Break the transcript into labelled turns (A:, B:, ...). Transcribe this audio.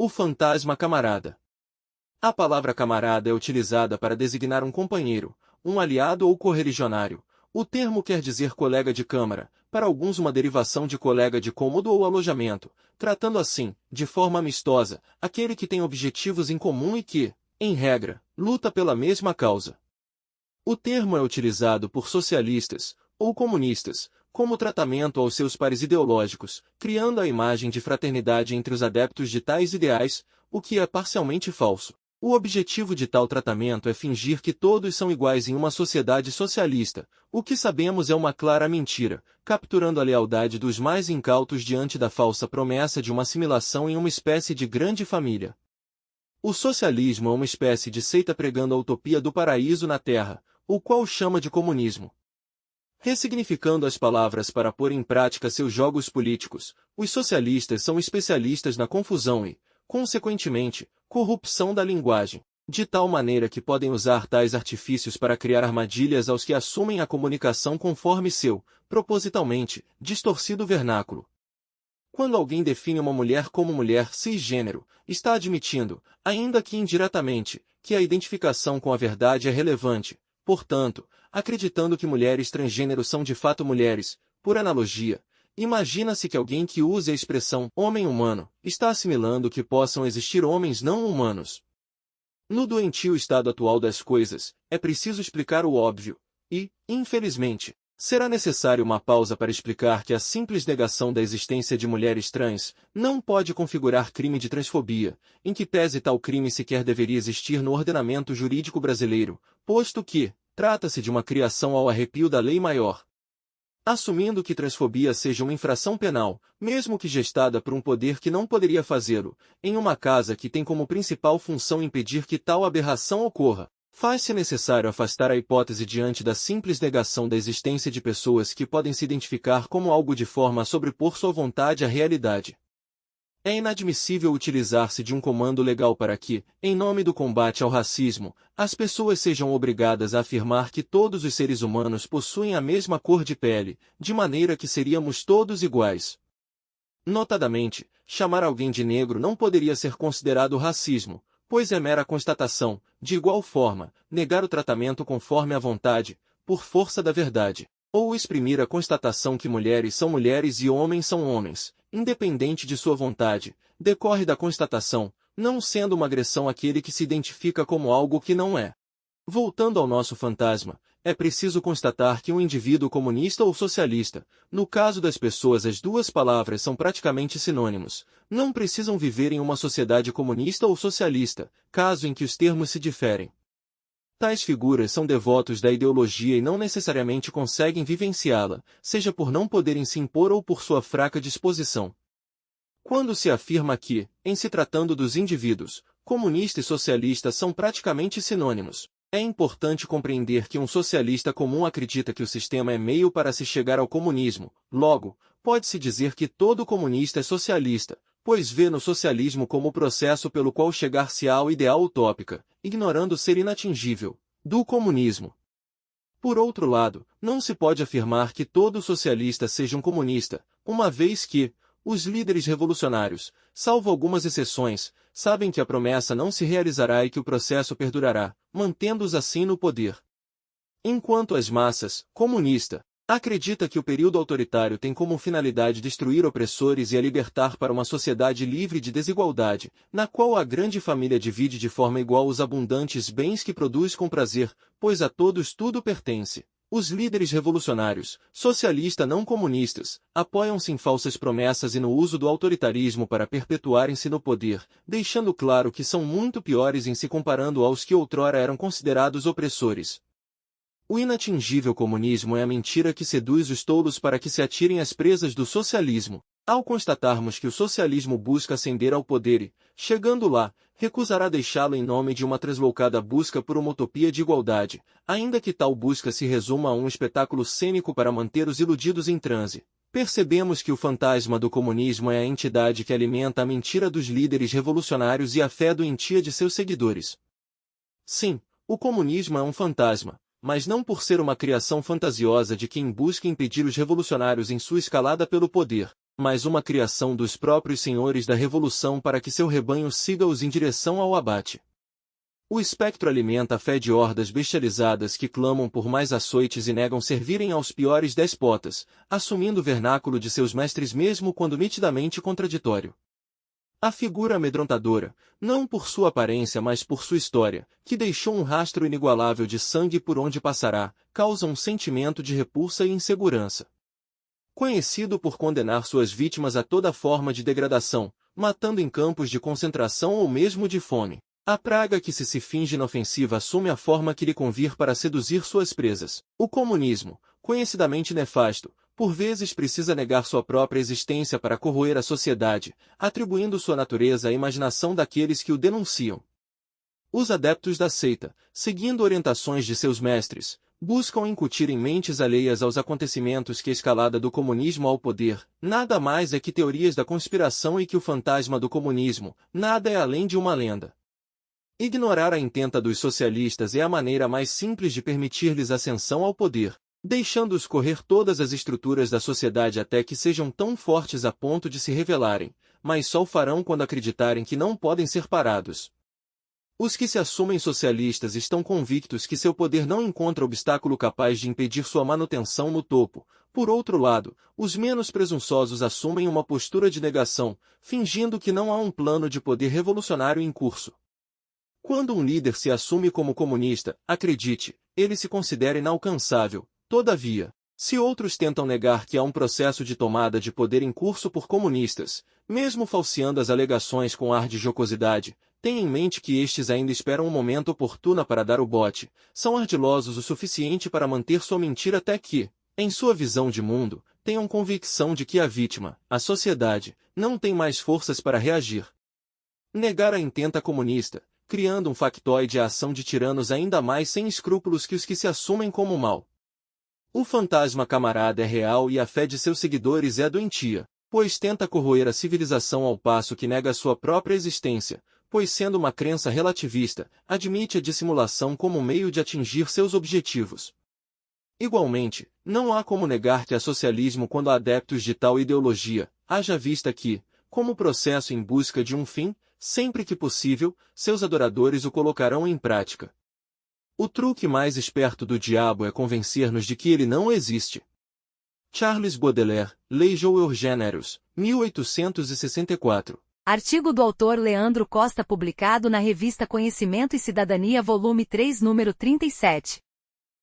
A: O fantasma camarada. A palavra camarada é utilizada para designar um companheiro, um aliado ou correligionário. O termo quer dizer colega de câmara, para alguns uma derivação de colega de cômodo ou alojamento, tratando assim, de forma amistosa, aquele que tem objetivos em comum e que, em regra, luta pela mesma causa. O termo é utilizado por socialistas, ou comunistas, como tratamento aos seus pares ideológicos, criando a imagem de fraternidade entre os adeptos de tais ideais, o que é parcialmente falso. O objetivo de tal tratamento é fingir que todos são iguais em uma sociedade socialista, o que sabemos é uma clara mentira, capturando a lealdade dos mais incautos diante da falsa promessa de uma assimilação em uma espécie de grande família. O socialismo é uma espécie de seita pregando a utopia do paraíso na Terra, o qual chama de comunismo. Ressignificando as palavras para pôr em prática seus jogos políticos, os socialistas são especialistas na confusão e, consequentemente, corrupção da linguagem, de tal maneira que podem usar tais artifícios para criar armadilhas aos que assumem a comunicação conforme seu, propositalmente, distorcido vernáculo. Quando alguém define uma mulher como mulher cisgênero, está admitindo, ainda que indiretamente, que a identificação com a verdade é relevante, portanto, acreditando que mulheres transgênero são de fato mulheres, por analogia, imagina-se que alguém que use a expressão homem humano está assimilando que possam existir homens não humanos. No doentio estado atual das coisas, é preciso explicar o óbvio, e, infelizmente, será necessário uma pausa para explicar que a simples negação da existência de mulheres trans não pode configurar crime de transfobia, em que pese tal crime sequer deveria existir no ordenamento jurídico brasileiro, posto que trata-se de uma criação ao arrepio da lei maior. Assumindo que transfobia seja uma infração penal, mesmo que gestada por um poder que não poderia fazê-lo, em uma casa que tem como principal função impedir que tal aberração ocorra, faz-se necessário afastar a hipótese diante da simples negação da existência de pessoas que podem se identificar como algo de forma a sobrepor sua vontade à realidade. É inadmissível utilizar-se de um comando legal para que, em nome do combate ao racismo, as pessoas sejam obrigadas a afirmar que todos os seres humanos possuem a mesma cor de pele, de maneira que seríamos todos iguais. Notadamente, chamar alguém de negro não poderia ser considerado racismo, pois é mera constatação. De igual forma, negar o tratamento conforme a vontade, por força da verdade, ou exprimir a constatação que mulheres são mulheres e homens são homens, independente de sua vontade, decorre da constatação, não sendo uma agressão àquele que se identifica como algo que não é. Voltando ao nosso fantasma, é preciso constatar que um indivíduo comunista ou socialista, no caso das pessoas as duas palavras são praticamente sinônimos, não precisam viver em uma sociedade comunista ou socialista, caso em que os termos se diferem. Tais figuras são devotos da ideologia e não necessariamente conseguem vivenciá-la, seja por não poderem se impor ou por sua fraca disposição. Quando se afirma que, em se tratando dos indivíduos, comunista e socialista são praticamente sinônimos, é importante compreender que um socialista comum acredita que o sistema é meio para se chegar ao comunismo, logo, pode-se dizer que todo comunista é socialista, pois vê no socialismo como o processo pelo qual chegar-se-á ao ideal utópica, ignorando ser inatingível, do comunismo. Por outro lado, não se pode afirmar que todo socialista seja um comunista, uma vez que, os líderes revolucionários, salvo algumas exceções, sabem que a promessa não se realizará e que o processo perdurará, mantendo-os assim no poder. Enquanto as massas, comunista, acredita que o período autoritário tem como finalidade destruir opressores e a libertar para uma sociedade livre de desigualdade, na qual a grande família divide de forma igual os abundantes bens que produz com prazer, pois a todos tudo pertence. Os líderes revolucionários, socialistas não comunistas, apoiam-se em falsas promessas e no uso do autoritarismo para perpetuarem-se no poder, deixando claro que são muito piores em se comparando aos que outrora eram considerados opressores. O inatingível comunismo é a mentira que seduz os tolos para que se atirem às presas do socialismo. Ao constatarmos que o socialismo busca ascender ao poder e, chegando lá, recusará deixá-lo em nome de uma translocada busca por uma utopia de igualdade, ainda que tal busca se resuma a um espetáculo cênico para manter os iludidos em transe, percebemos que o fantasma do comunismo é a entidade que alimenta a mentira dos líderes revolucionários e a fé doentia de seus seguidores. Sim, o comunismo é um fantasma, mas não por ser uma criação fantasiosa de quem busca impedir os revolucionários em sua escalada pelo poder, mas uma criação dos próprios senhores da revolução para que seu rebanho siga-os em direção ao abate. O espectro alimenta a fé de hordas bestializadas que clamam por mais açoites e negam servirem aos piores despotas, assumindo o vernáculo de seus mestres mesmo quando nitidamente contraditório. A figura amedrontadora, não por sua aparência mas por sua história, que deixou um rastro inigualável de sangue por onde passará, causa um sentimento de repulsa e insegurança. Conhecido por condenar suas vítimas a toda forma de degradação, matando em campos de concentração ou mesmo de fome, a praga que se finge inofensiva assume a forma que lhe convir para seduzir suas presas. O comunismo, conhecidamente nefasto, por vezes precisa negar sua própria existência para corroer a sociedade, atribuindo sua natureza à imaginação daqueles que o denunciam. Os adeptos da seita, seguindo orientações de seus mestres, buscam incutir em mentes alheias aos acontecimentos que a escalada do comunismo ao poder, nada mais é que teorias da conspiração e que o fantasma do comunismo, nada é além de uma lenda. Ignorar a intenta dos socialistas é a maneira mais simples de permitir-lhes ascensão ao poder, deixando-os correr todas as estruturas da sociedade até que sejam tão fortes a ponto de se revelarem, mas só o farão quando acreditarem que não podem ser parados. Os que se assumem socialistas estão convictos que seu poder não encontra obstáculo capaz de impedir sua manutenção no topo. Por outro lado, os menos presunçosos assumem uma postura de negação, fingindo que não há um plano de poder revolucionário em curso. Quando um líder se assume como comunista, acredite, ele se considera inalcançável. Todavia, se outros tentam negar que há um processo de tomada de poder em curso por comunistas, mesmo falseando as alegações com ar de jocosidade, tenha em mente que estes ainda esperam um momento oportuno para dar o bote, são ardilosos o suficiente para manter sua mentira até que, em sua visão de mundo, tenham convicção de que a vítima, a sociedade, não tem mais forças para reagir. Negar a intenta comunista, criando um factoide à ação de tiranos ainda mais sem escrúpulos que os que se assumem como mal. O fantasma camarada é real e a fé de seus seguidores é doentia, pois tenta corroer a civilização ao passo que nega sua própria existência, pois sendo uma crença relativista, admite a dissimulação como meio de atingir seus objetivos. Igualmente, não há como negar que há socialismo quando há adeptos de tal ideologia, haja vista que, como processo em busca de um fim, sempre que possível, seus adoradores o colocarão em prática. O truque mais esperto do diabo é convencer-nos de que ele não existe. Charles Baudelaire, Les Joueurs Généreux, 1864.
B: Artigo do autor Leandro Costa publicado na revista Conhecimento e Cidadania volume 3 número 37.